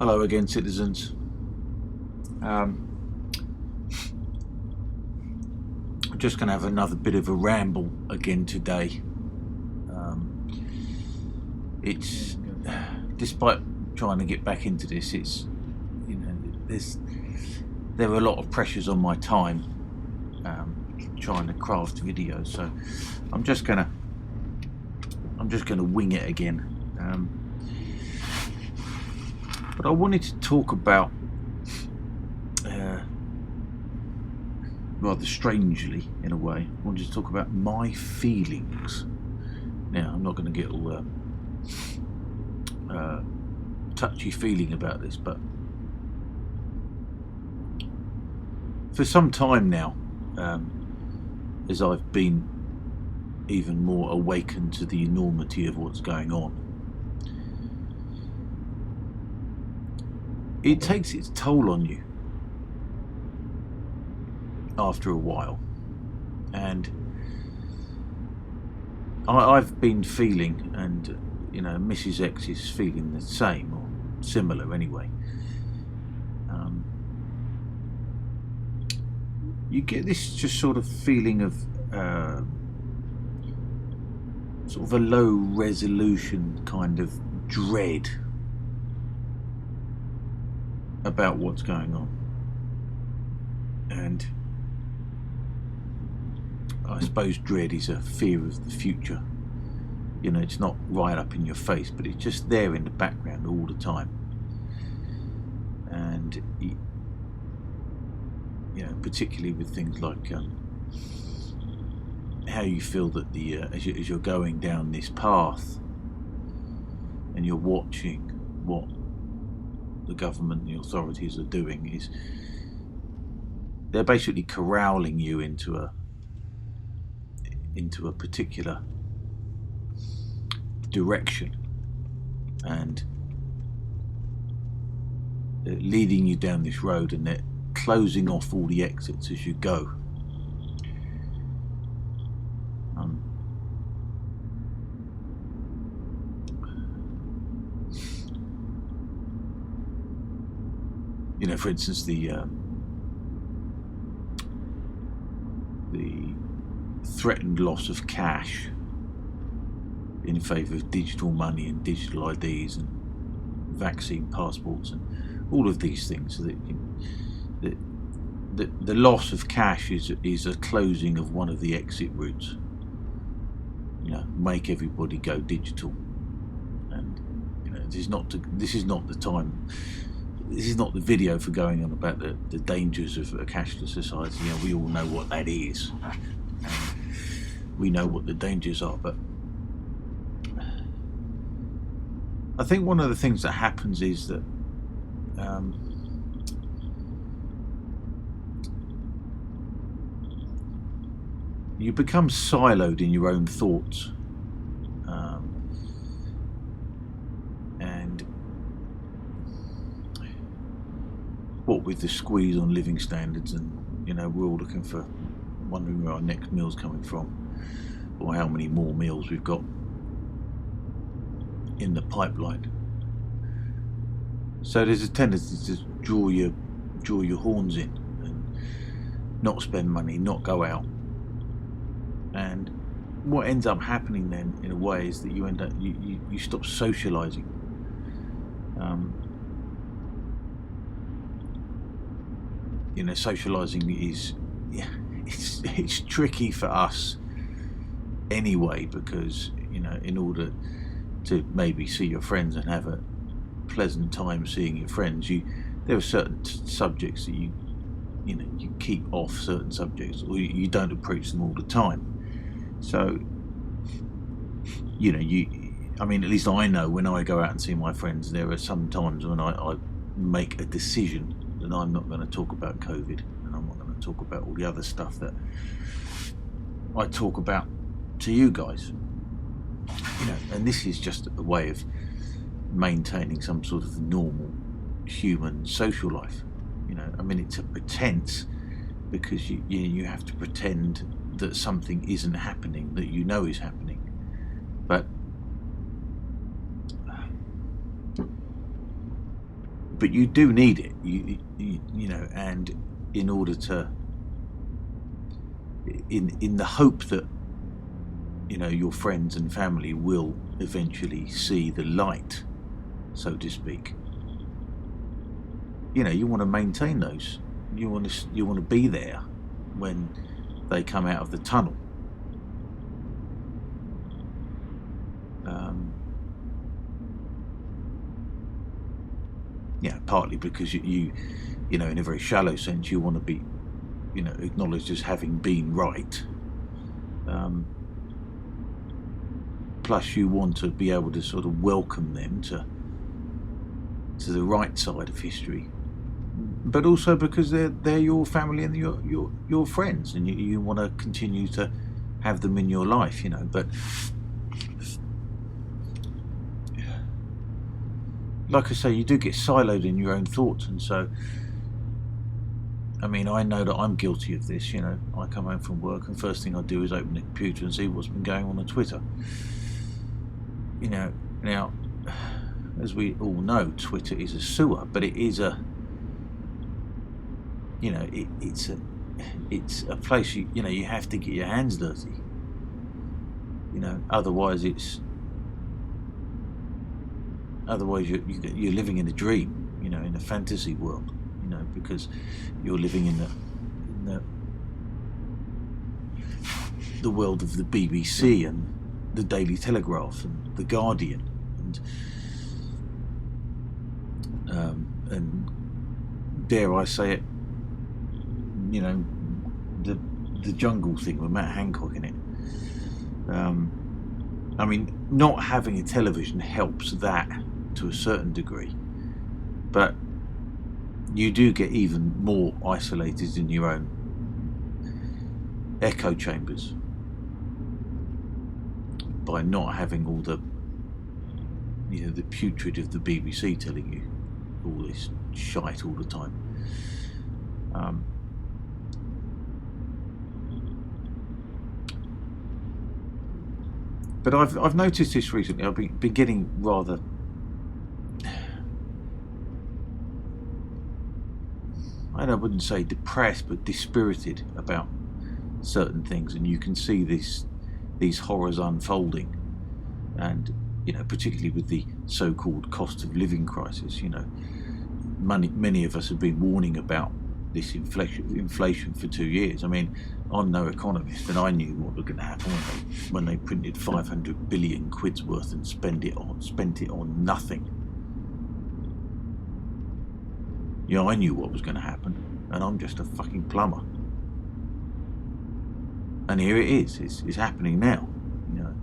Hello again, citizens. I'm just going to have another bit of a ramble again today. It's despite trying to get back into this, it's there are a lot of pressures on my time trying to craft videos, so I'm just gonna wing it again. But I wanted to talk about, rather strangely in a way, I wanted to talk about my feelings. Now, I'm not going to get all touchy-feeling about this, but for some time now, as I've been even more awakened to the enormity of what's going on, it takes its toll on you after a while. And I've been feeling, and Mrs. X is feeling the same or similar anyway. You get this just sort of feeling of sort of a low resolution kind of dread about what's going on. And I suppose dread is a fear of the future. It's not right up in your face, but it's just there in the background all the time. And particularly with things like how you feel that as you're going down this path and you're watching what the government and the authorities are doing, is they're basically corralling you into a particular direction and leading you down this road, and they're closing off all the exits as you go. For instance, the threatened loss of cash in favour of digital money and digital IDs and vaccine passports and all of these things. So that the loss of cash is a closing of one of the exit routes. Make everybody go digital, and this is not the time. This is not the video for going on about the dangers of a cashless society. We all know what that is. We know what the dangers are, but I think one of the things that happens is that you become siloed in your own thoughts, and what with the squeeze on living standards, and we're all wondering where our next meal's coming from, or how many more meals we've got in the pipeline. So there's a tendency to draw your horns in and not spend money, not go out. And what ends up happening then, in a way, is that you end up you stop socializing. Socializing is it's tricky for us anyway, because in order to maybe see your friends and have a pleasant time seeing your friends, there are certain subjects that you keep off, certain subjects, or you don't approach them all the time. So at least I know when I go out and see my friends, there are some times when I make a decision that I'm not going to talk about COVID, and I'm not going to talk about all the other stuff that I talk about to you guys. And this is just a way of maintaining some sort of normal human social life. It's a pretense, because you have to pretend that something isn't happening that is happening. But but you do need it. You know, and in order to, in the hope that, you know, your friends and family will eventually see the light, so to speak. You know, you want to maintain those. You want to be there when they come out of the tunnel. Yeah, partly because you know, in a very shallow sense, you want to be, you know, acknowledged as having been right. Plus, you want to be able to sort of welcome them to the right side of history, but also because they're your family and your friends, and you want to continue to have them in your life, you know. But like I say, you do get siloed in your own thoughts, and so, I mean, I know that I'm guilty of this. You know, I come home from work and first thing I do is open the computer and see what's been going on Twitter. You know, now, as we all know, Twitter is a sewer, but it is a, you know, it's a place you know, you have to get your hands dirty. You know, otherwise you're living in a dream, you know, in a fantasy world, you know, because you're living in the world of the BBC and the Daily Telegraph and the Guardian and dare I say it, you know, the Jungle thing with Matt Hancock in it. I mean, not having a television helps that to a certain degree, but you do get even more isolated in your own echo chambers by not having all the, you know, the putrid of the BBC telling you all this shite all the time. But I've noticed this recently. I've been getting rather, I wouldn't say depressed, but dispirited about certain things, and you can see these horrors unfolding, and, you know, particularly with the so-called cost of living crisis. You know, many of us have been warning about this inflation for 2 years. I mean, I'm no economist, and I knew what was going to happen when they printed 500 billion quid's worth and spent it on nothing. You know, I knew what was going to happen, and I'm just a fucking plumber. And here it is. It's happening now, you know.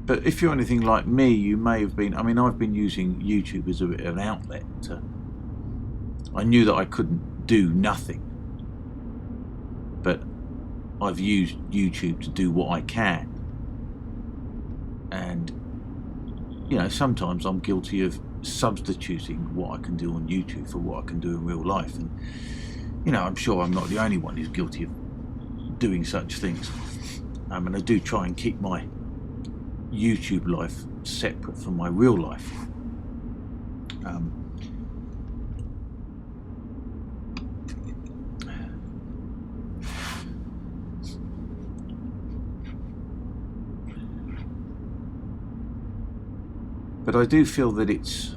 But if you're anything like me, you may have been. I mean, I've been using YouTube as a bit of an outlet. I knew that I couldn't do nothing, but I've used YouTube to do what I can. And, you know, sometimes I'm guilty of substituting what I can do on YouTube for what I can do in real life. And, you know, I'm sure I'm not the only one who's guilty of doing such things. And I do try and keep my YouTube life separate from my real life. But I do feel that it's,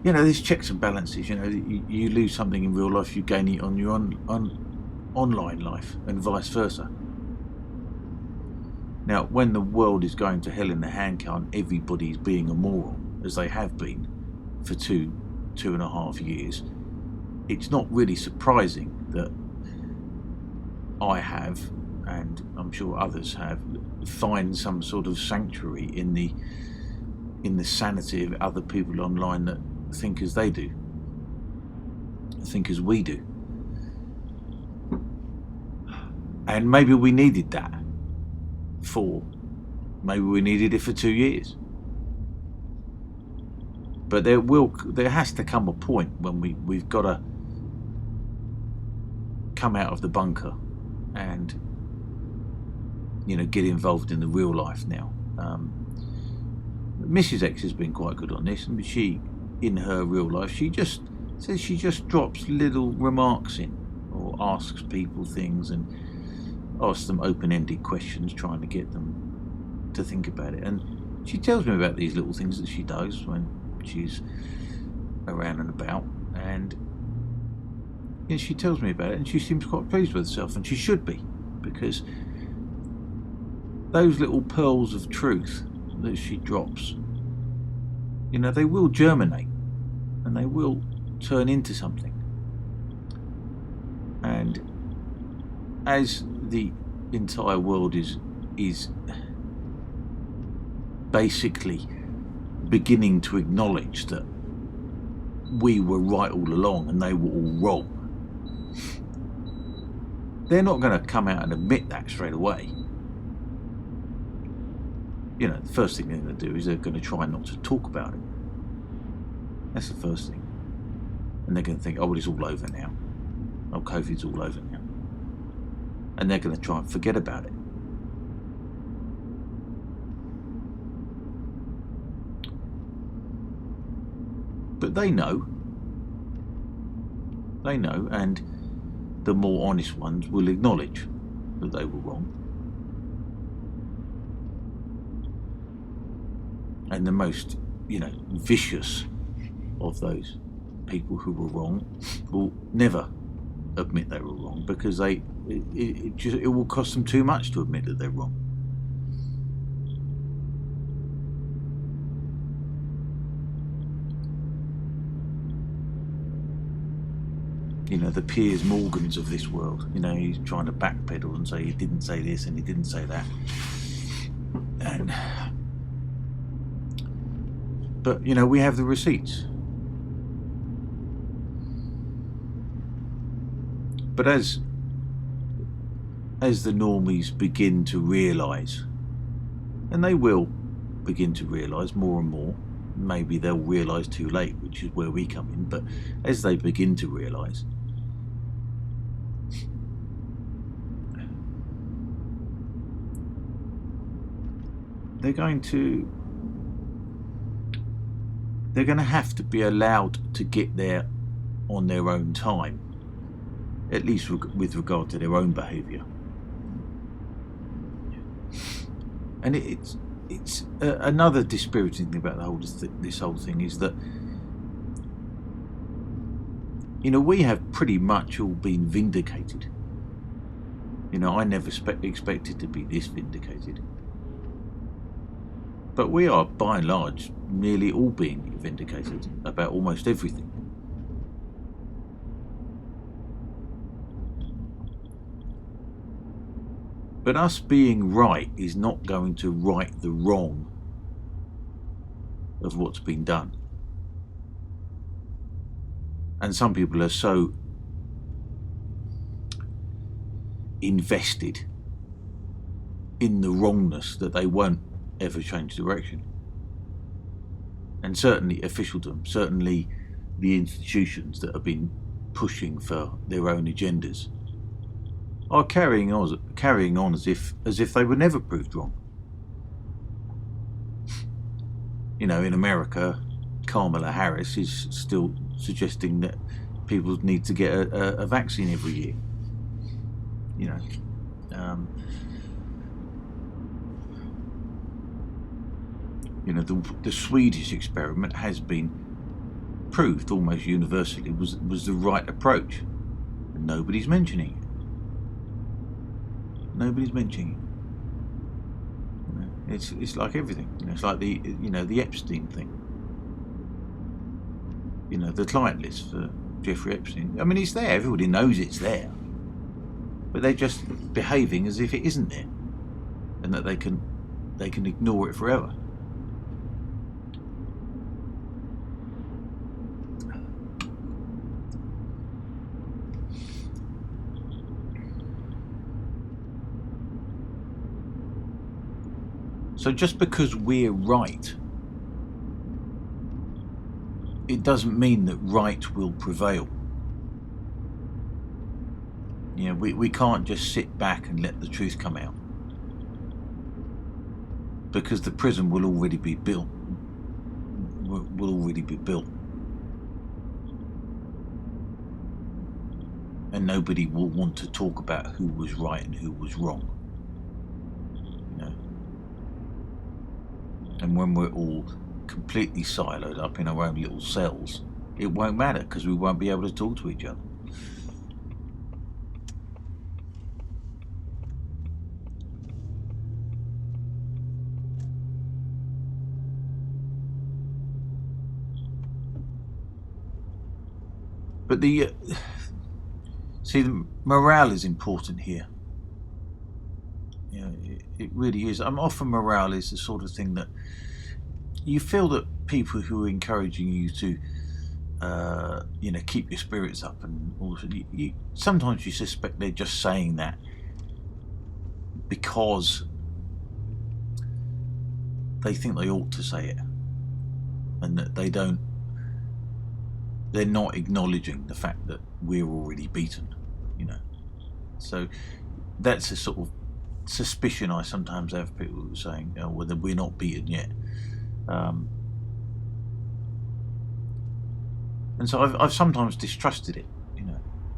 you know, there's checks and balances. You know, you lose something in real life, you gain it on your online life, and vice versa. Now, when the world is going to hell in the handcart, everybody's being a moron, as they have been for 2.5 years, it's not really surprising that I have, and I'm sure others have, find some sort of sanctuary in the sanity of other people online that think as they do, think as we do. And maybe we needed that. Maybe we needed it for 2 years. But there has to come a point when we've got to come out of the bunker and get involved in the real life now. Mrs. X has been quite good on this, and she, in her real life, she just says she just drops little remarks in, or asks people things and asks them open-ended questions, trying to get them to think about it. And she tells me about these little things that she does when she's around and about, and she tells me about it, and she seems quite pleased with herself, and she should be, because those little pearls of truth that she drops, they will germinate and they will turn into something. And as the entire world is basically beginning to acknowledge that we were right all along and they were all wrong, they're not going to come out and admit that straight away. The first thing they're going to do is they're going to try not to talk about it. That's the first thing. And they're going to think, oh, well, it's all over now. Oh, COVID's all over now. And they're going to try and forget about it. But they know, and the more honest ones will acknowledge that they were wrong. And the most, vicious of those people who were wrong will never admit they were wrong, because it will cost them too much to admit that they're wrong. The Piers Morgans of this world, he's trying to backpedal and say he didn't say this and he didn't say that. But we have the receipts. But as the normies begin to realise, and they will begin to realise more and more, maybe they'll realise too late, which is where we come in, but as they begin to realise, they're going to have to be allowed to get there on their own time, at least with regard to their own behaviour. And it's another dispiriting thing about this whole thing is that we have pretty much all been vindicated. I never expected to be this vindicated. But we are, by and large, nearly all being vindicated about almost everything. But us being right is not going to right the wrong of what's been done. And some people are so invested in the wrongness that they won't ever change direction. And certainly officialdom, certainly the institutions that have been pushing for their own agendas, are carrying on as if they were never proved wrong. In America, Kamala Harris is still suggesting that people need to get a vaccine every year. The Swedish experiment has been proved almost universally was the right approach, and nobody's mentioning it. Nobody's mentioning it. It's like everything. It's like the Epstein thing. The client list for Jeffrey Epstein. I mean, it's there. Everybody knows it's there, but they're just behaving as if it isn't there, and that they can ignore it forever. So just because we're right it doesn't mean that right will prevail. We can't just sit back and let the truth come out, because the prison will already be built. And nobody will want to talk about who was right and who was wrong. And when we're all completely siloed up in our own little cells, it won't matter, because we won't be able to talk to each other. But the morale is important here. It really is. Often morale is the sort of thing that you feel that people who are encouraging you to, keep your spirits up, and also sometimes you suspect they're just saying that because they think they ought to say it, and that they're not acknowledging the fact that we're already beaten. So that's a sort of suspicion I sometimes have, people who are saying, whether we're not beaten yet. And so I've sometimes distrusted it,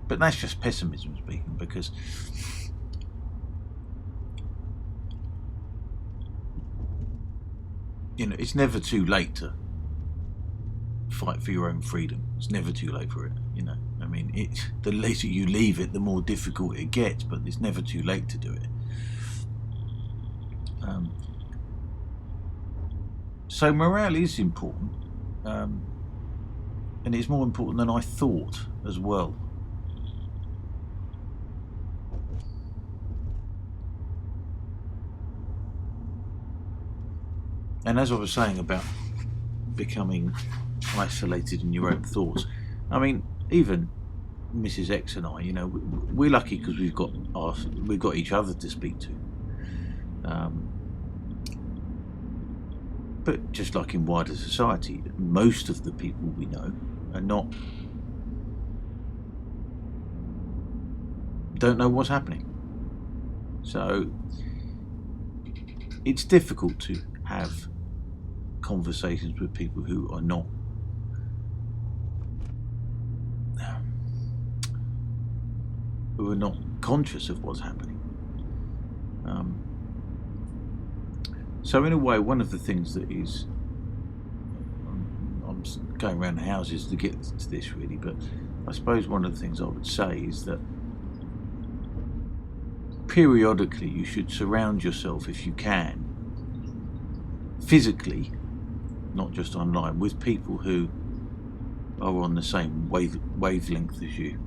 but that's just pessimism speaking, because it's never too late to fight for your own freedom. It's never too late for it. The later you leave it, the more difficult it gets, but it's never too late to do it. So morale is important, and it's more important than I thought as well. And as I was saying about becoming isolated in your own thoughts, even Mrs. X and I, we're lucky because we've got each other to speak to. But just like in wider society, most of the people we know don't know what's happening. So it's difficult to have conversations with people who are not conscious of what's happening. So in a way, one of the things that is, I'm going around the houses to get to this really, but I suppose one of the things I would say is that periodically you should surround yourself, if you can, physically, not just online, with people who are on the same wavelength as you.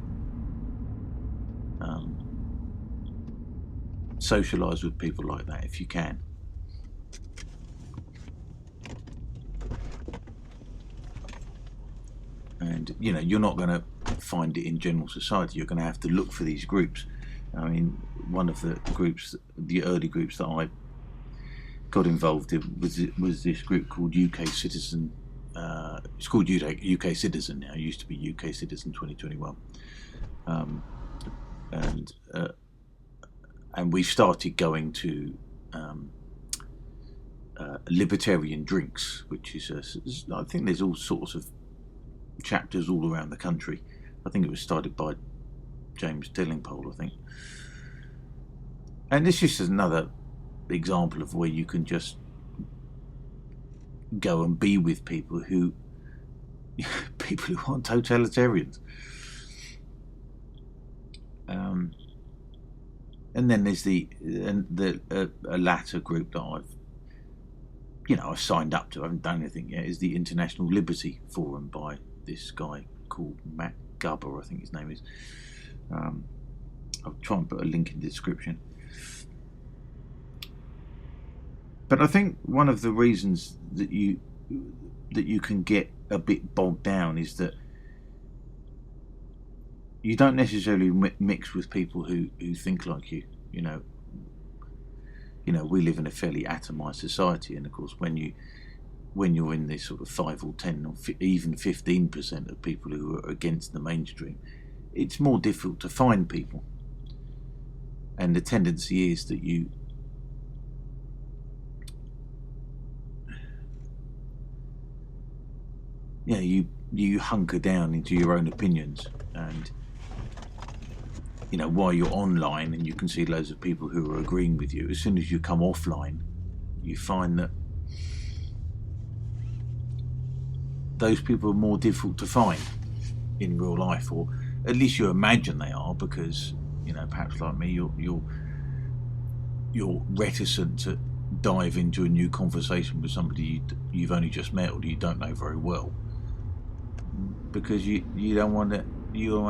Socialise with people like that if you can. And you're not going to find it in general society. You're going to have to look for these groups. One of the early groups that I got involved in was this group called UK Citizen. It's called UK Citizen now. It used to be UK Citizen 2021. And we started going to libertarian drinks, which is I think there's all sorts of chapters all around the country. I think it was started by James Dillingpole, I think. And this is just another example of where you can just go and be with people who aren't totalitarians. And then there's a latter group that I've signed up to. I haven't done anything yet. Is the International Liberty Forum by this guy called Matt Gubber, I think his name is. I'll try and put a link in the description. But I think one of the reasons that you can get a bit bogged down is that you don't necessarily mix with people who think like you. We live in a fairly atomised society, and of course when you when you're in this sort of 5 or 10 or even 15% of people who are against the mainstream, it's more difficult to find people. And the tendency is that you hunker down into your own opinions, and while you're online and you can see loads of people who are agreeing with you, as soon as you come offline, you find that those people are more difficult to find in real life, or at least you imagine they are, because perhaps like me, you're reticent to dive into a new conversation with somebody you've only just met or you don't know very well, because you don't want to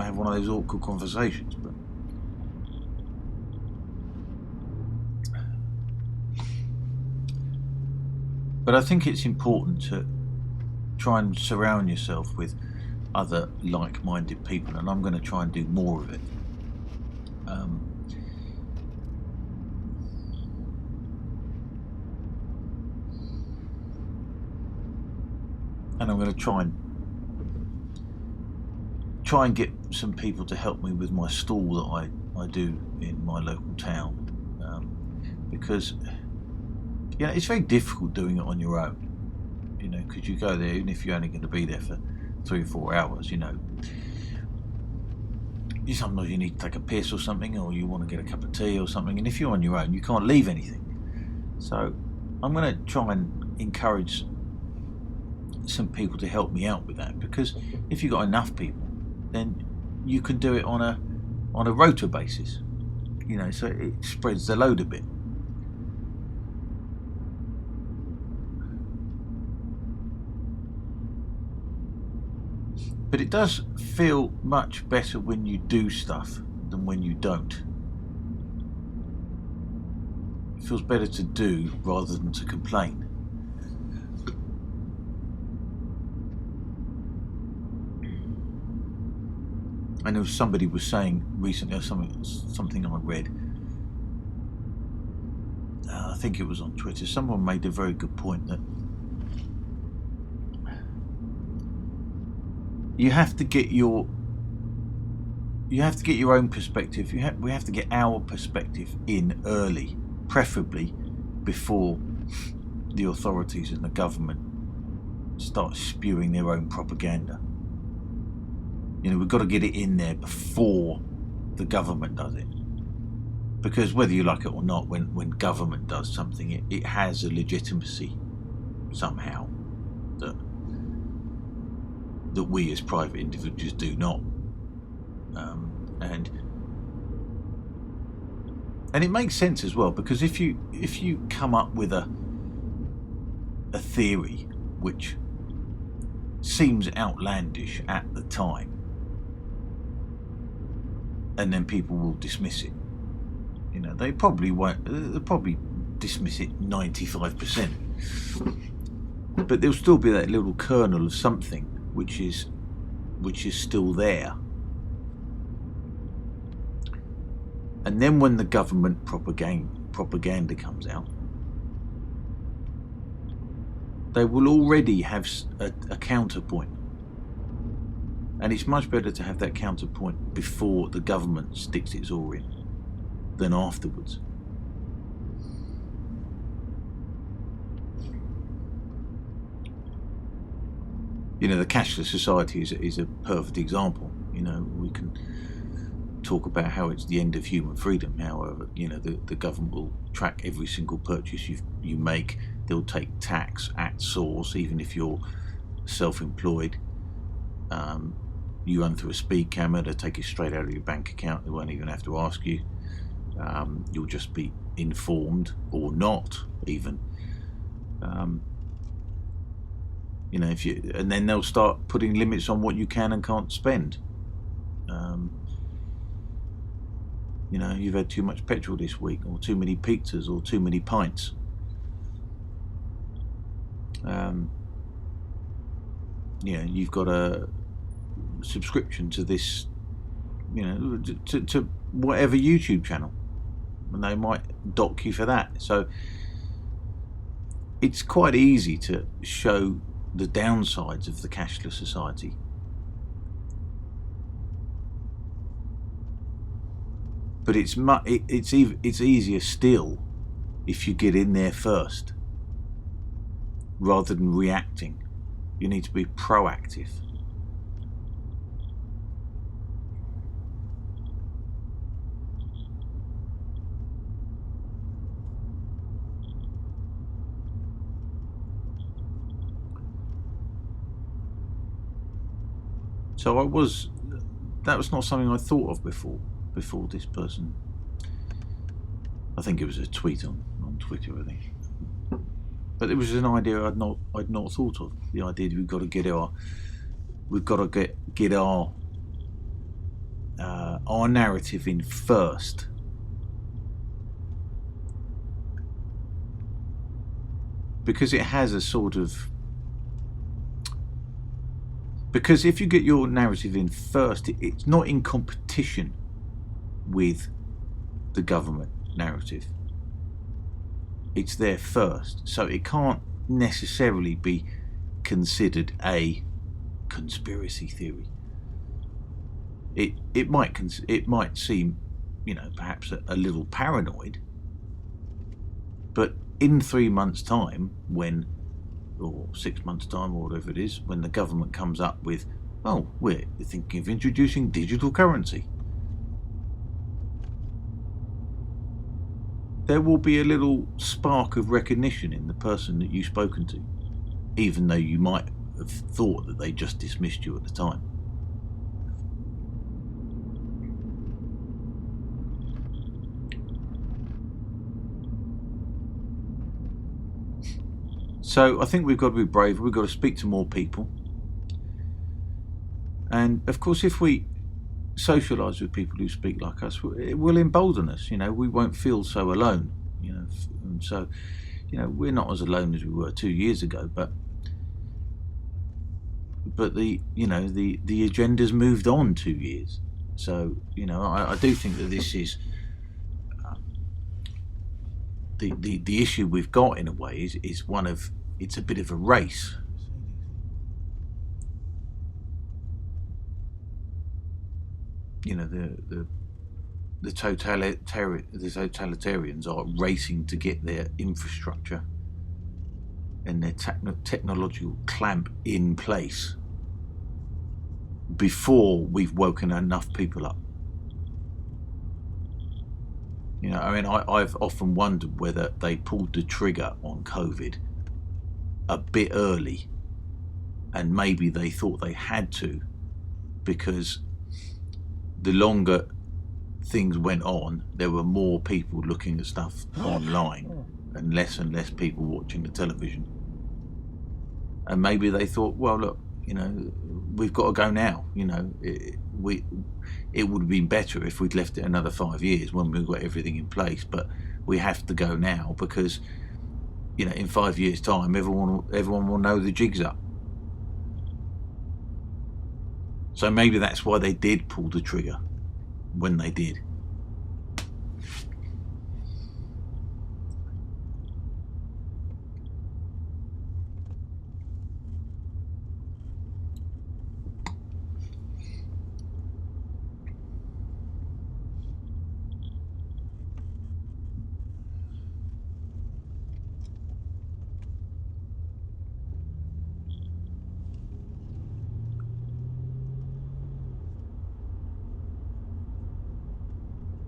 have one of those awkward conversations. But I think it's important to try and surround yourself with other like-minded people, and I'm going to try and do more of it. And I'm going to try and get some people to help me with my stall that I do in my local town, because it's very difficult doing it on your own, because you go there, even if you're only going to be there for 3 or 4 hours, sometimes you need to take a piss or something, or you want to get a cup of tea or something, and if you're on your own, you can't leave anything. So I'm going to try and encourage some people to help me out with that, because if you've got enough people, then you can do it on a rota basis, so it spreads the load a bit. But it does feel much better when you do stuff than when you don't. It feels better to do rather than to complain. I know somebody was saying recently, or something I read, I think it was on Twitter, someone made a very good point that you have to get your own perspective. We have to get our perspective in early, preferably before the authorities and the government start spewing their own propaganda. We've got to get it in there before the government does it, because whether you like it or not, when government does something, it has a legitimacy somehow that we as private individuals do not, and it makes sense as well, because if you come up with a theory which seems outlandish at the time, and then people will dismiss it, they probably won't. They'll probably dismiss it 95%, but there'll still be that little kernel of something which is still there. And then when the government propaganda comes out, they will already have a counterpoint. And it's much better to have that counterpoint before the government sticks its oar in than afterwards. The cashless society is a perfect example. We can talk about how it's the end of human freedom. However, the government will track every single purchase you make. They'll take tax at source, even if you're self-employed. You run through a speed camera, they'll take it straight out of your bank account. They won't even have to ask you. You'll just be informed, or not even. And then they'll start putting limits on what you can and can't spend. You've had too much petrol this week, or too many pizzas, or too many pints. You've got a subscription to this, to whatever YouTube channel, and they might dock you for that. So it's quite easy to show the downsides of the cashless society. But it's easier still if you get in there first, rather than reacting. You need to be proactive. So that was not something I thought of before this person. I think it was a tweet on Twitter, I think. But it was an idea I'd not thought of. The idea that we've got to get our narrative in first. Because it has a sort of, because if you get your narrative in first, it's not in competition with the government narrative. It's there first, so it can't necessarily be considered a conspiracy theory. It might seem, perhaps a little paranoid, but in 3 months' time, or 6 months' time, or whatever it is, when the government comes up with, oh, we're thinking of introducing digital currency, there will be a little spark of recognition in the person that you've spoken to, even though you might have thought that they just dismissed you at the time. So I think we've got to be brave. We've got to speak to more people. And of course, if we socialise with people who speak like us, it will embolden us. We won't feel so alone. And so, we're not as alone as we were 2 years ago. But the agenda's moved on 2 years. So I do think that this is the issue we've got in a way is one of, it's a bit of a race. The totalitarians are racing to get their infrastructure and their technological clamp in place before we've woken enough people up. I've often wondered whether they pulled the trigger on COVID a bit early, and maybe they thought they had to, because the longer things went on, there were more people looking at stuff online and less people watching the television. And maybe they thought, well, look, we've got to go now. It would have been better if we'd left it another 5 years when we've got everything in place, but we have to go now because, in 5 years' time, everyone will know the jig's up. So maybe that's why they did pull the trigger when they did.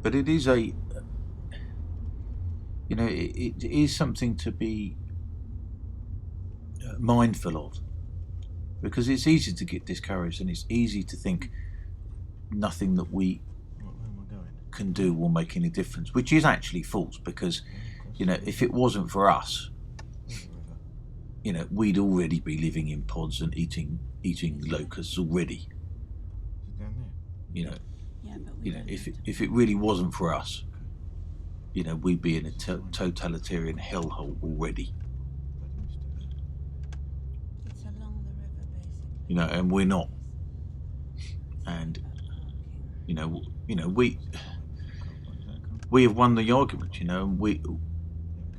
But it is it is something to be mindful of, because it's easy to get discouraged and it's easy to think nothing that we can do will make any difference, which is actually false, because if it wasn't for us, we'd already be living in pods and eating locusts already. If it really wasn't for us, we'd be in a totalitarian hellhole already. It's along the river, basically. And we're not. And we have won the argument, and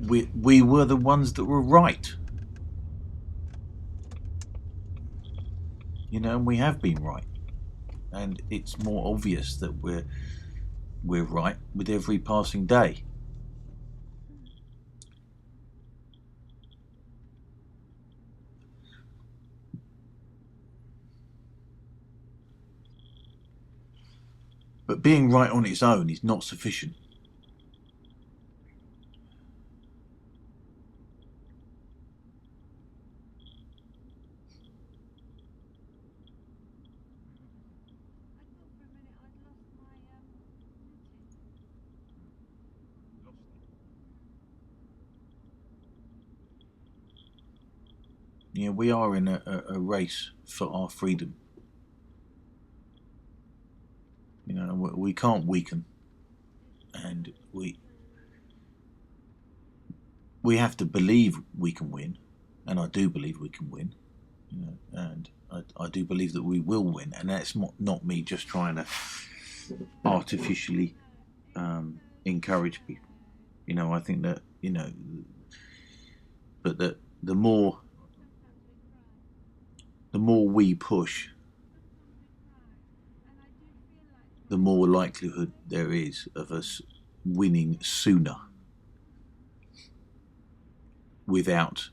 we were the ones that were right. And we have been right, and it's more obvious that we're right with every passing day. But being right on its own is not sufficient. We are in a race for our freedom. We can't weaken, and we have to believe we can win, and I do believe we can win. And I do believe that we will win, and that's not me just trying to artificially encourage people. I think that but the more we push, the more likelihood there is of us winning sooner without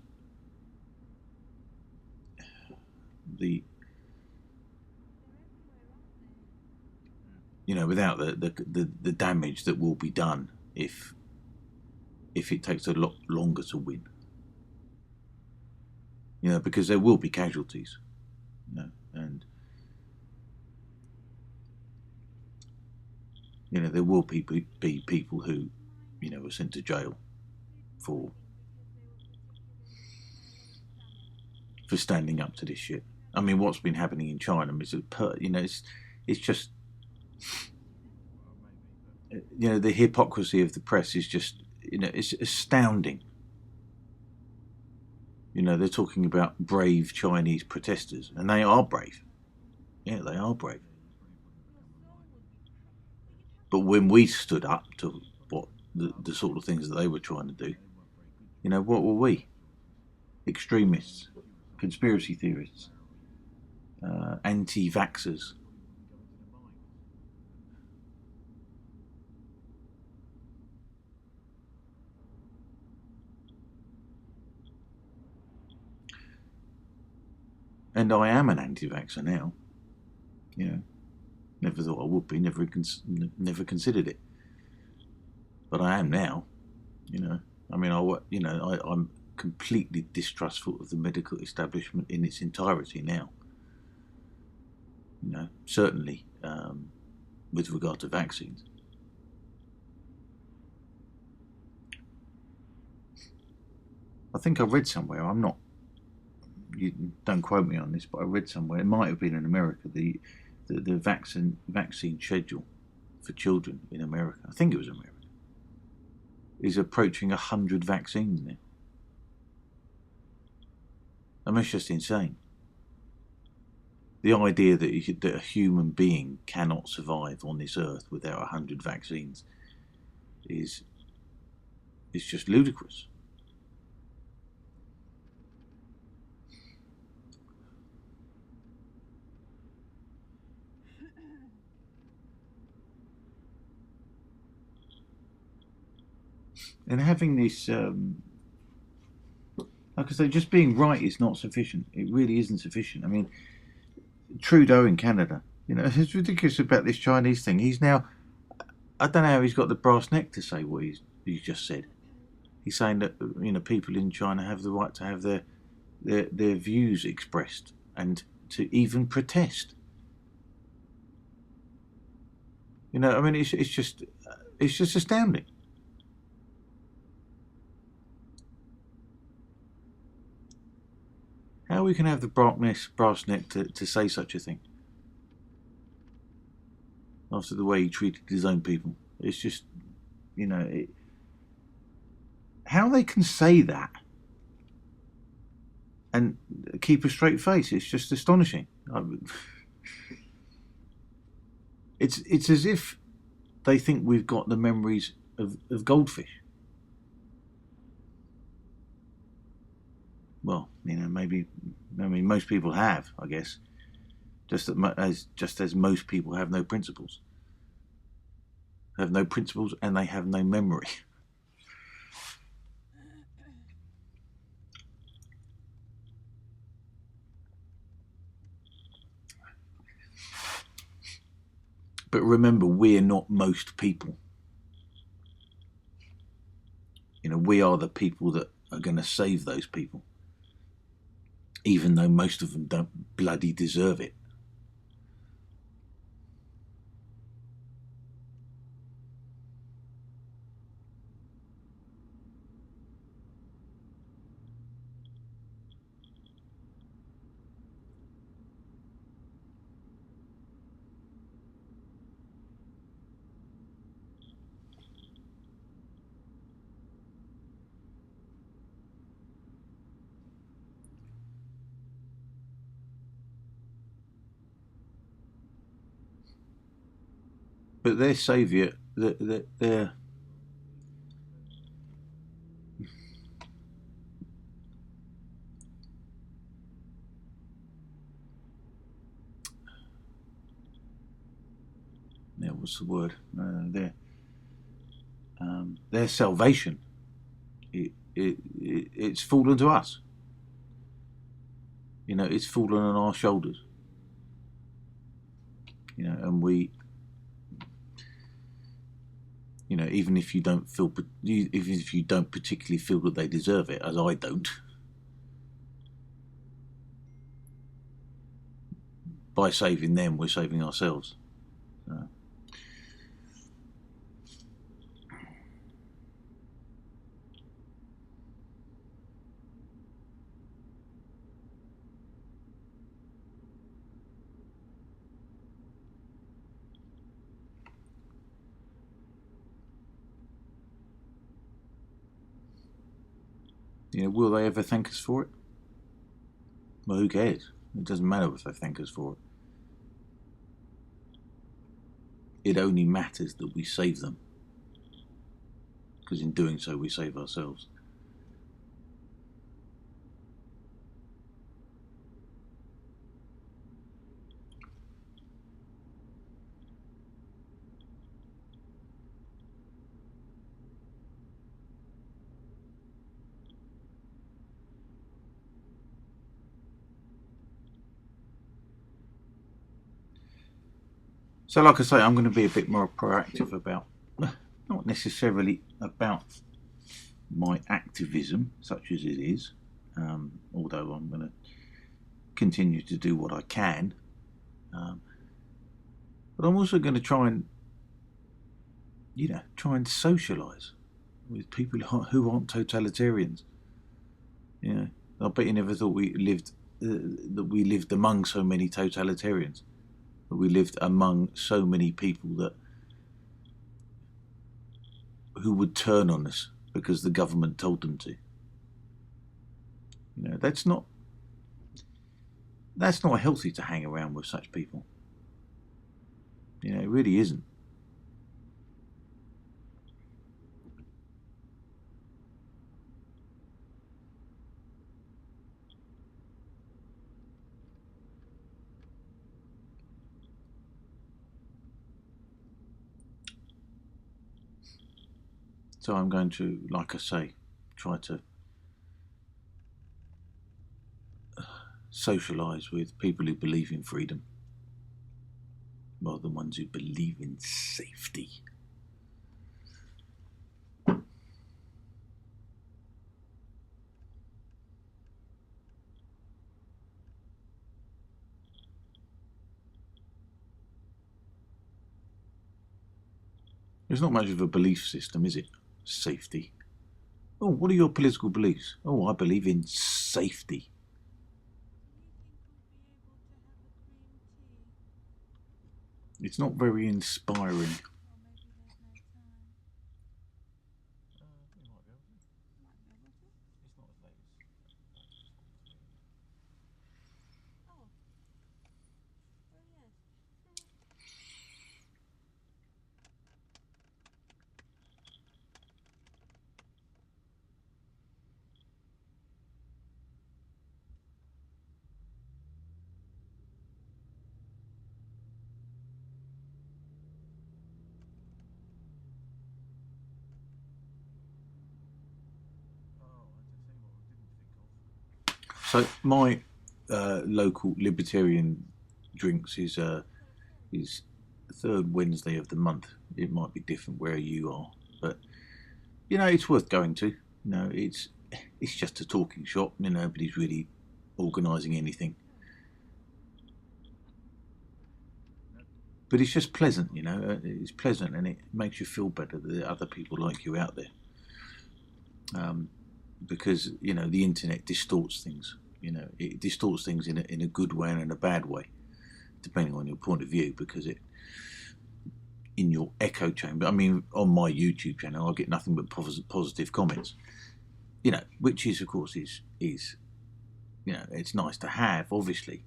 without the damage that will be done if it takes a lot longer to win. Because there will be casualties. And there will be people who are sent to jail for standing up to this shit. I mean, what's been happening in China is it's just the hypocrisy of the press is just it's astounding. They're talking about brave Chinese protesters, and they are brave. Yeah, they are brave. But when we stood up to what the sort of things that they were trying to do, what were we? Extremists, conspiracy theorists, anti-vaxxers. And I am an anti-vaxxer now. Never thought I would be. Never considered it. But I am now. I mean, I'm completely distrustful of the medical establishment in its entirety now. Certainly with regard to vaccines. I think I read somewhere, you don't quote me on this, but I read somewhere, it might have been in America, the vaccine schedule for children in America, I think it was America, is approaching 100 vaccines now. I mean, it's just insane. The idea that a human being cannot survive on this earth without 100 vaccines is just ludicrous. And having this, like I say, just being right is not sufficient. It really isn't sufficient. I mean, Trudeau in Canada, it's ridiculous about this Chinese thing. He's now, I don't know how he's got the brass neck to say what he's just said. He's saying that people in China have the right to have their views expressed and to even protest. I mean, it's just astounding. How we can have the brass neck to say such a thing after the way he treated his own people. It's just, how they can say that and keep a straight face. It's just astonishing. It's as if they think we've got the memories of goldfish. well, maybe, I mean, most people have, I guess, just as most people have no principles, and they have no memory. But remember, we're not most people. We are the people that are going to save those people, even though most of them don't bloody deserve it. But their saviour, their what's the word? Their salvation, it's fallen to us. It's fallen on our shoulders. And we, even if you don't feel, even if you don't particularly feel that they deserve it, as I don't, by saving them, we're saving ourselves. Will they ever thank us for it? Well, who cares? It doesn't matter if they thank us for it. It only matters that we save them, because in doing so, we save ourselves. So, like I say, I'm going to be a bit more proactive about, not necessarily about my activism, such as it is, although I'm going to continue to do what I can. But I'm also going to try and socialise with people who aren't totalitarians. I bet you never thought that we lived among so many totalitarians, that we lived among so many people who would turn on us because the government told them to. That's not healthy to hang around with such people. It really isn't. So I'm going to, like I say, try to socialise with people who believe in freedom rather than ones who believe in safety. There's not much of a belief system, is it? Safety. Oh, what are your political beliefs? Oh, I believe in safety. It's not very inspiring. So my local libertarian drinks is the third Wednesday of the month. It might be different where you are, but it's worth going to. It's just a talking shop. Nobody's really organising anything, but it's just pleasant. It's pleasant and it makes you feel better that other people like you out there. Because the internet distorts things. It distorts things in a good way and in a bad way, depending on your point of view. Because in your echo chamber, I mean, on my YouTube channel, I get nothing but positive comments. Which is of course is it's nice to have, obviously,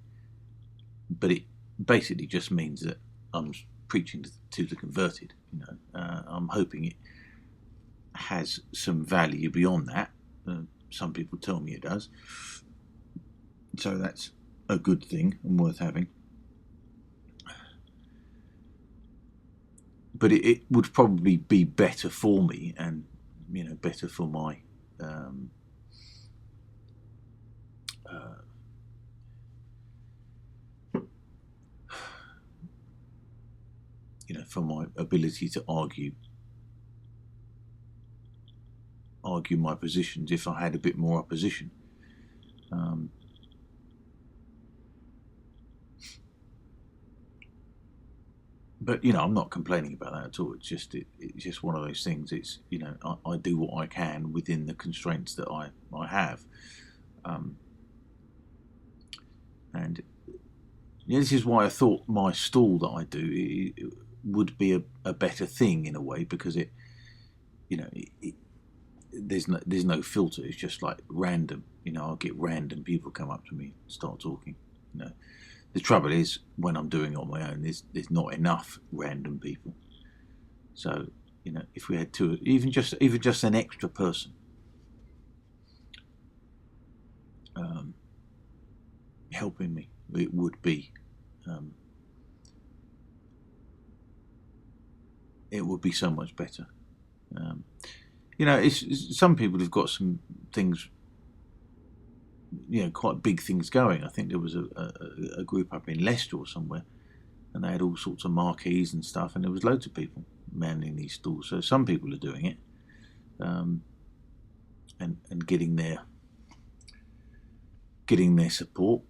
but it basically just means that I'm preaching to the converted. I'm hoping it has some value beyond that. Some people tell me it does, so that's a good thing and worth having. But it would probably be better for me and better for my for my ability to argue my positions if I had a bit more opposition. But I'm not complaining about that at all. It's just one of those things. It's I do what I can within the constraints that I have, and this is why I thought my stall that I do would be a better thing in a way, because there's no filter. It's just like random. I'll get random people come up to me and start talking. The trouble is, when I'm doing it on my own, there's not enough random people. So if we had two, even just an extra person helping me, it would be so much better. Some people have got some things, quite big things going. I think there was a group up in Leicester or somewhere, and they had all sorts of marquees and stuff, and there was loads of people manning these stalls. So some people are doing it, and getting their support.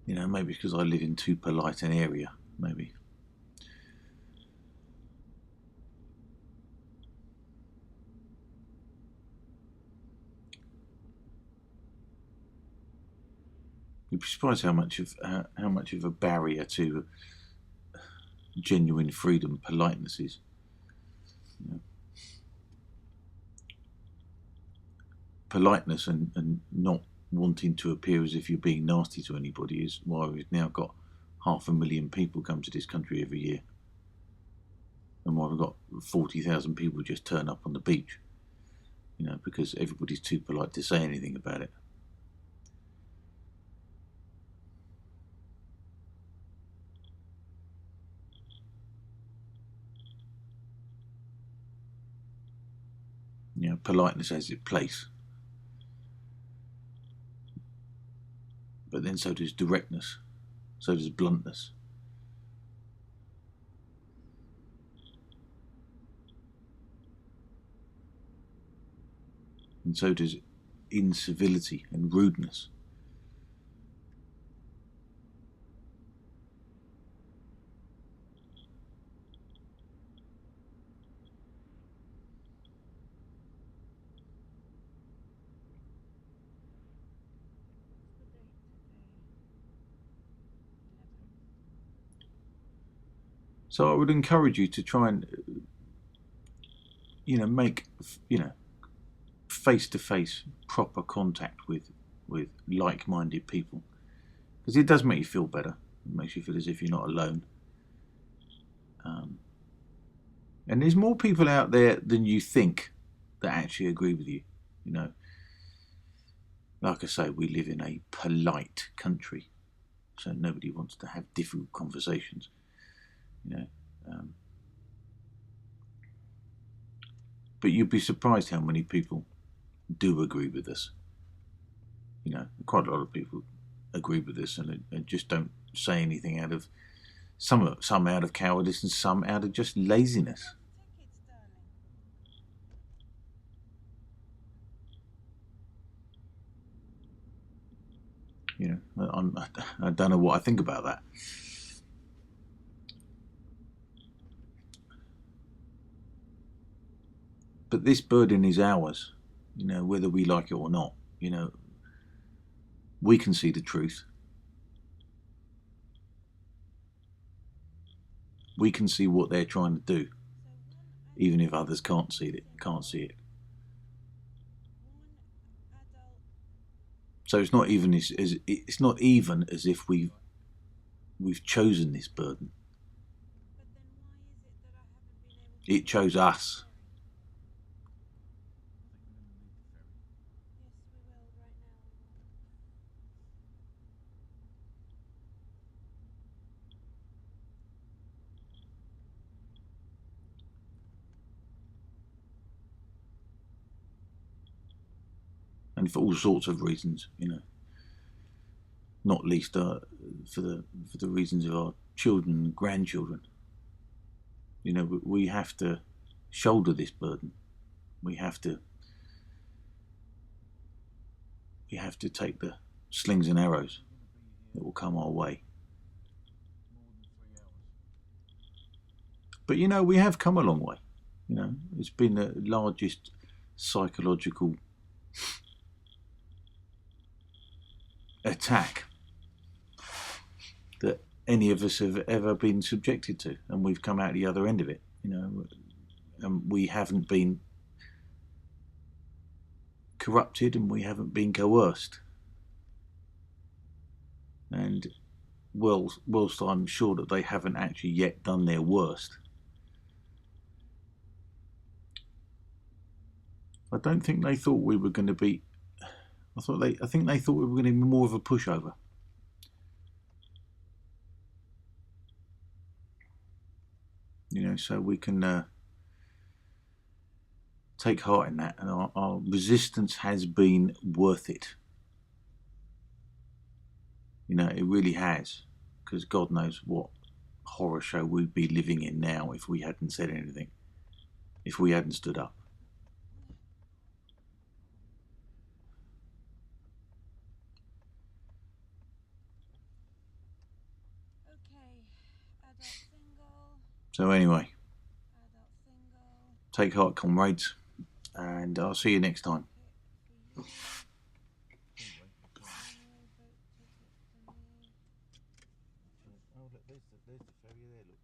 Maybe because I live in too polite an area, maybe. You'd be surprised how much of a barrier to genuine freedom politeness is. Politeness and not wanting to appear as if you're being nasty to anybody is why we've now got 500,000 people come to this country every year, and why we've got 40,000 people just turn up on the beach. Because everybody's too polite to say anything about it. Politeness has its place, but then so does directness, so does bluntness. And so does incivility and rudeness. So I would encourage you to try and make face-to-face proper contact with like-minded people, because it does make you feel better. It makes you feel as if you're not alone. And there's more people out there than you think that actually agree with you. Like I say, we live in a polite country, so nobody wants to have difficult conversations. But you'd be surprised how many people do agree with us. You know, quite a lot of people agree with us and just don't say anything out of some out of cowardice and some out of just laziness. You know, I don't know what I think about that. But this burden is ours, you know, whether we like it or not. You know, we can see the truth. We can see what they're trying to do, even if others can't see it. So it's not even as if we've chosen this burden. It chose us. And for all sorts of reasons, you know, not least for the reasons of our children and grandchildren. You know, we have to shoulder this burden. We have to take the slings and arrows that will come our way. But you know, we have come a long way. You know, it's been the largest psychological attack that any of us have ever been subjected to, and we've come out the other end of it. You know, and we haven't been corrupted, and we haven't been coerced. And whilst I'm sure that they haven't actually yet done their worst, I don't think they thought we were going to be. I think they thought we were going to be more of a pushover. You know, so we can take heart in that, and our resistance has been worth it. You know, it really has, because God knows what horror show we'd be living in now if we hadn't said anything, if we hadn't stood up. So anyway, take heart, comrades, and I'll see you next time. There's the ferry there, look.